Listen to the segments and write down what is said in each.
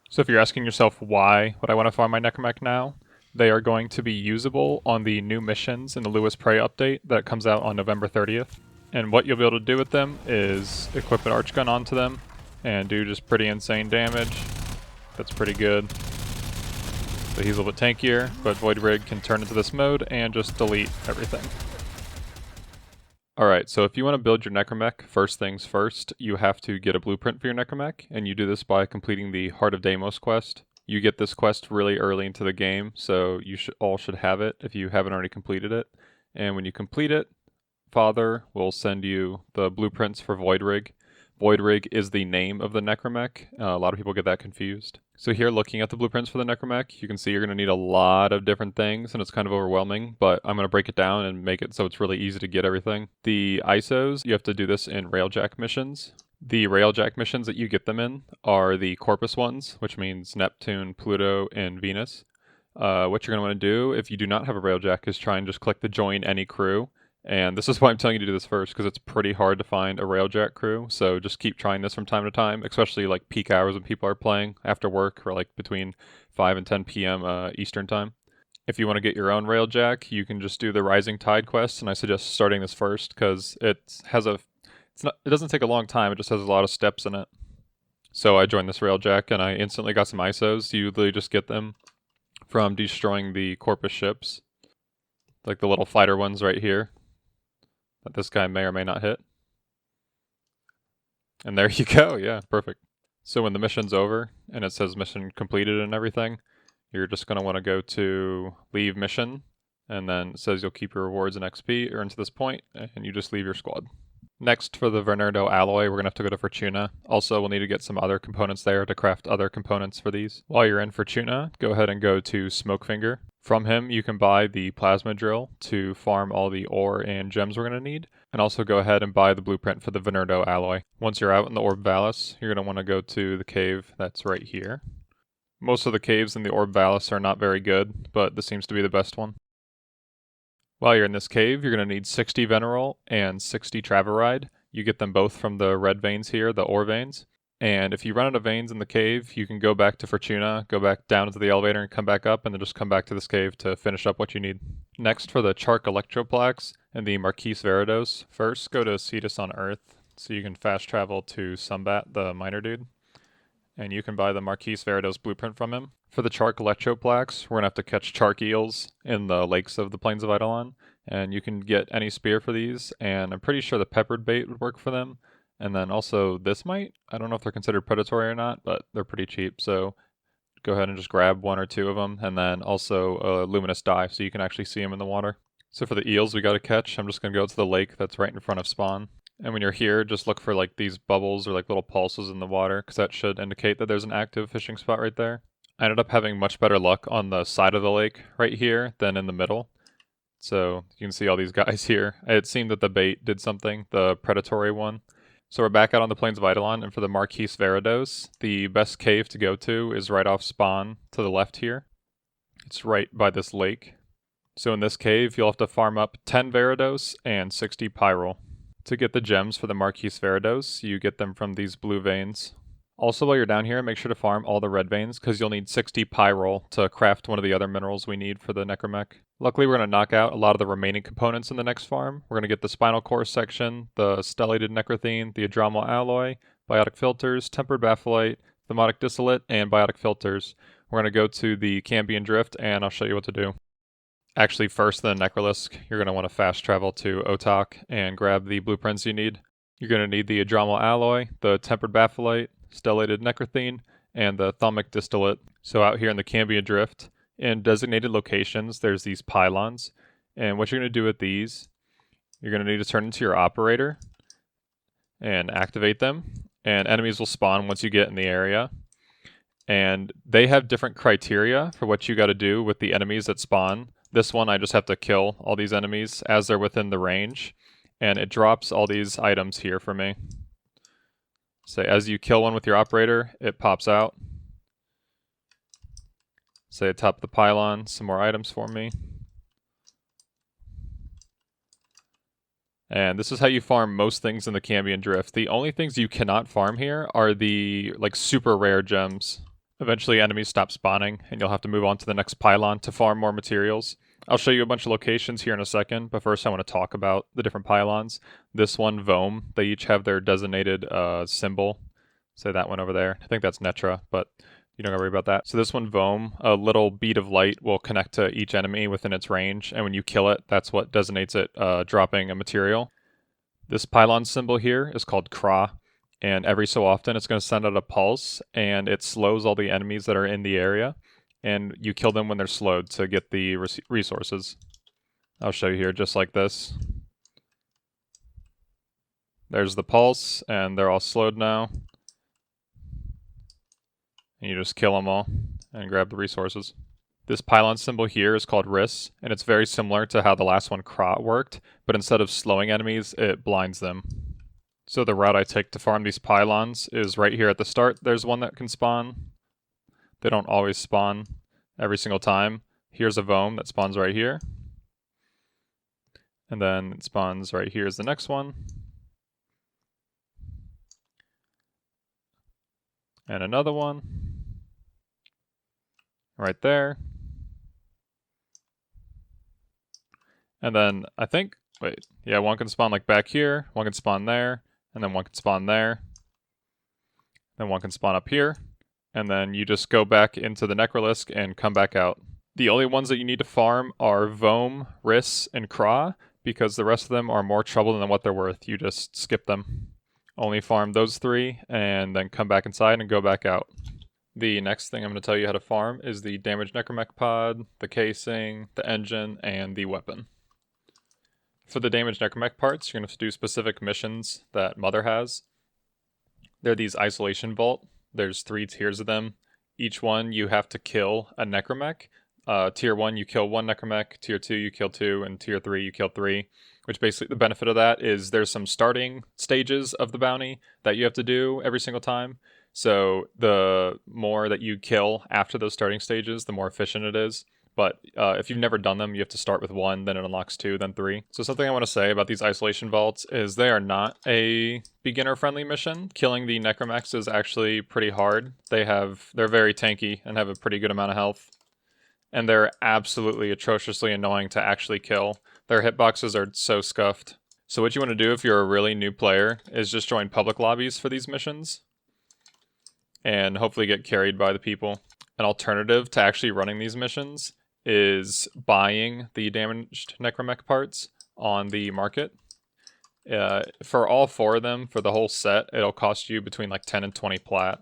So if you're asking yourself why would I want to farm my Necramech now, they are going to be usable on the new missions in the Lewis Prey update that comes out on November 30th. And what you'll be able to do with them is equip an arch gun onto them and do just pretty insane damage. That's pretty good. So he's a little bit tankier, but Void Rig can turn into this mode and just delete everything. Alright, so if you want to build your Necramech, first things first, you have to get a blueprint for your Necramech, and you do this by completing the Heart of Deimos quest. You get this quest really early into the game, so you all should have it if you haven't already completed it. And when you complete it, Father will send you the blueprints for Void Rig. Void Rig is the name of the Necramech. A lot of people get that confused. So here, looking at the blueprints for the Necramech, you can see you're going to need a lot of different things, and it's kind of overwhelming, but I'm going to break it down and make it so it's really easy to get everything. The ISOs, you have to do this in Railjack missions. The Railjack missions that you get them in are the Corpus ones, which means Neptune, Pluto, and Venus. What you're going to want to do, if you do not have a Railjack, is try and just click the Join Any Crew. And this is why I'm telling you to do this first, because it's pretty hard to find a Railjack crew, so just keep trying this from time to time, especially like peak hours when people are playing after work, or like between 5 and 10 p.m. Eastern time. If you want to get your own Railjack, you can just do the Rising Tide quest, and I suggest starting this first, because it doesn't take a long time, it just has a lot of steps in it. So I joined this Railjack, and I instantly got some ISOs. You literally just get them from destroying the Corpus ships, like the little fighter ones right here that this guy may or may not hit. And there you go, yeah, perfect. So when the mission's over and it says mission completed and everything, you're just going to want to go to leave mission, and then it says you'll keep your rewards and XP earned to this point, and you just leave your squad. Next, for the Vernardo alloy, we're going to have to go to Fortuna. Also, we'll need to get some other components there to craft other components for these. While you're in Fortuna, go ahead and go to Smokefinger. From him, you can buy the plasma drill to farm all the ore and gems we're going to need, and also go ahead and buy the blueprint for the Vernardo alloy. Once you're out in the Orb Vallas, you're going to want to go to the cave that's right here. Most of the caves in the Orb Vallas are not very good, but this seems to be the best one. While you're in this cave, you're going to need 60 Venerol and 60 Traveride. You get them both from the red veins here, the ore veins. And if you run out of veins in the cave, you can go back to Fortuna, go back down into the elevator and come back up, and then just come back to this cave to finish up what you need. Next, for the Chark Electroplaques and the Marquise Veridos, first go to Cetus on Earth, so you can fast travel to Sumbat, the miner dude. And you can buy the Marquise Veridos blueprint from him. For the Chark Electroplaques, we're going to have to catch Chark eels in the lakes of the Plains of Eidolon, and you can get any spear for these, and I'm pretty sure the peppered bait would work for them. And then also this might, I don't know if they're considered predatory or not, but they're pretty cheap, so go ahead and just grab one or two of them, and then also a luminous dye, so you can actually see them in the water. So for the eels we got to catch, I'm just going to go to the lake that's right in front of spawn. And when you're here, just look for like these bubbles or like little pulses in the water, because that should indicate that there's an active fishing spot right there. I ended up having much better luck on the side of the lake right here than in the middle. So you can see all these guys here. It seemed that the bait did something, the predatory one. So we're back out on the Plains of Eidolon, and for the Marquise Veridos, the best cave to go to is right off spawn to the left here. It's right by this lake. So in this cave, you'll have to farm up 10 Veridos and 60 Pyrol. To get the gems for the Marquise Veridos, you get them from these blue veins. Also, while you're down here, make sure to farm all the red veins, because you'll need 60 Pyrol to craft one of the other minerals we need for the Necramech. Luckily, we're going to knock out a lot of the remaining components in the next farm. We're going to get the Spinal Core section, the Stellated Necrothene, the Adromal Alloy, Biotic Filters, Tempered Bapholite, Thermotic Distillate, and Biotic Filters. We're going to go to the Cambion Drift, and I'll show you what to do. Actually, first, the Necralisk, you're going to want to fast travel to Otak and grab the blueprints you need. You're going to need the Adromal Alloy, the Tempered Bapholite, Stellated Necrothene, and the Thalmic Distillate. So out here in the Cambion Drift, in designated locations, there's these pylons. And what you're going to do with these, you're going to need to turn into your operator and activate them. And enemies will spawn once you get in the area. And they have different criteria for what you got to do with the enemies that spawn. This one, I just have to kill all these enemies as they're within the range. And it drops all these items here for me. So as you kill one with your operator, it pops out. Say at top of the pylon, some more items for me. And this is how you farm most things in the Cambion Drift. The only things you cannot farm here are the like super rare gems. Eventually enemies stop spawning, and you'll have to move on to the next pylon to farm more materials. I'll show you a bunch of locations here in a second, but first I want to talk about the different pylons. This one, Vohm, they each have their designated symbol. Say that one over there. I think that's Netra, but you don't gotta worry about that. So this one, Vohm, a little bead of light will connect to each enemy within its range, and when you kill it, that's what designates it dropping a material. This pylon symbol here is called Kra, and every so often it's going to send out a pulse, and it slows all the enemies that are in the area, and you kill them when they're slowed to get the resources. I'll show you here just like this. There's the pulse, and they're all slowed now. And you just kill them all and grab the resources. This pylon symbol here is called Ris, and it's very similar to how the last one, Kra, worked, but instead of slowing enemies, it blinds them. So the route I take to farm these pylons is right here at the start. There's one that can spawn. They don't always spawn every single time. Here's a Vohm that spawns right here. And then it spawns right here is the next one. And another one. Right there. And then I think, one can spawn like back here, one can spawn there, and then one can spawn there. Then one can spawn up here, and then you just go back into the Necralisk and come back out. The only ones that you need to farm are Vohm, Ris, and Kra, because the rest of them are more trouble than what they're worth. You just skip them. Only farm those three, and then come back inside and go back out. The next thing I'm going to tell you how to farm is the damaged Necramech pod, the casing, the engine, and the weapon. For the damaged Necramech parts, you're going to have to do specific missions that Mother has. They're these isolation vault. There's 3 tiers of them. Each one you have to kill a Necramech. Tier 1 you kill 1 Necramech, Tier 2 you kill 2, and Tier 3 you kill 3. Which basically the benefit of that is there's some starting stages of the bounty that you have to do every single time. So the more that you kill after those starting stages, the more efficient it is. But if you've never done them, you have to start with 1, then it unlocks 2, then 3. So something I want to say about these isolation vaults is they are not a beginner-friendly mission. Killing the necramechs is actually pretty hard. They're very tanky and have a pretty good amount of health. And they're absolutely atrociously annoying to actually kill. Their hitboxes are so scuffed. So what you want to do if you're a really new player is just join public lobbies for these missions. And hopefully get carried by the people. An alternative to actually running these missions is buying the damaged necramech parts on the market. For all 4 of them, for the whole set, it'll cost you between like 10 and 20 plat.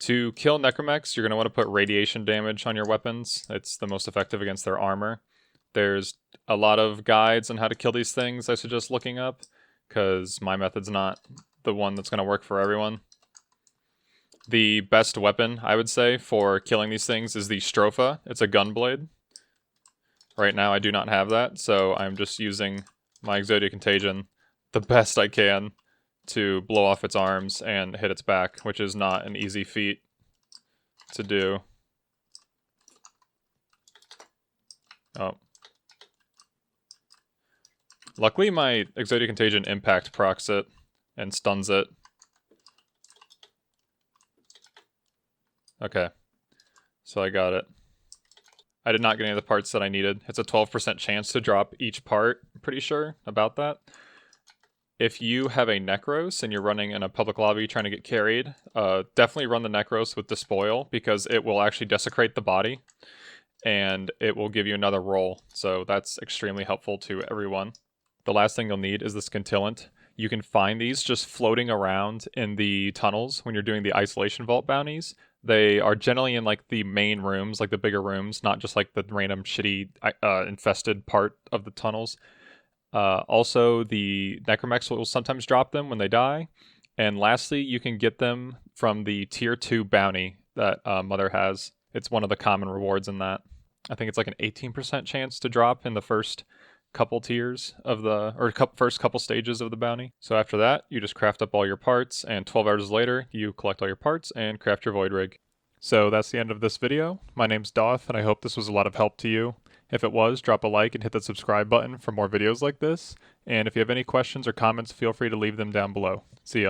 To kill necramechs, you're going to want to put radiation damage on your weapons. It's the most effective against their armor. There's a lot of guides on how to kill these things I suggest looking up, because my method's not the one that's going to work for everyone. The best weapon, I would say, for killing these things is the Stropha. It's a gunblade. Right now I do not have that, so I'm just using my Exodia Contagion the best I can to blow off its arms and hit its back, which is not an easy feat to do. Oh. Luckily my Exodia Contagion impact procs it and stuns it. Okay, so I got it. I did not get any of the parts that I needed. It's a 12% chance to drop each part, I'm pretty sure about that. If you have a Necros and you're running in a public lobby trying to get carried, definitely run the Necros with Despoil, because it will actually desecrate the body, and it will give you another roll, so that's extremely helpful to everyone. The last thing you'll need is the Scintillant. You can find these just floating around in the tunnels when you're doing the Isolation Vault bounties. They are generally in like the main rooms, like the bigger rooms, not just like the random shitty infested part of the tunnels. Also, the necramechs will sometimes drop them when they die. And lastly, you can get them from the tier 2 bounty that Mother has. It's one of the common rewards in that. I think it's like an 18% chance to drop in the first couple tiers of first couple stages of the bounty. So after that, you just craft up all your parts, and 12 hours later, you collect all your parts and craft your void rig. So that's the end of this video. My name's Doth, and I hope this was a lot of help to you. If it was, drop a like and hit the subscribe button for more videos like this. And if you have any questions or comments, feel free to leave them down below. See ya.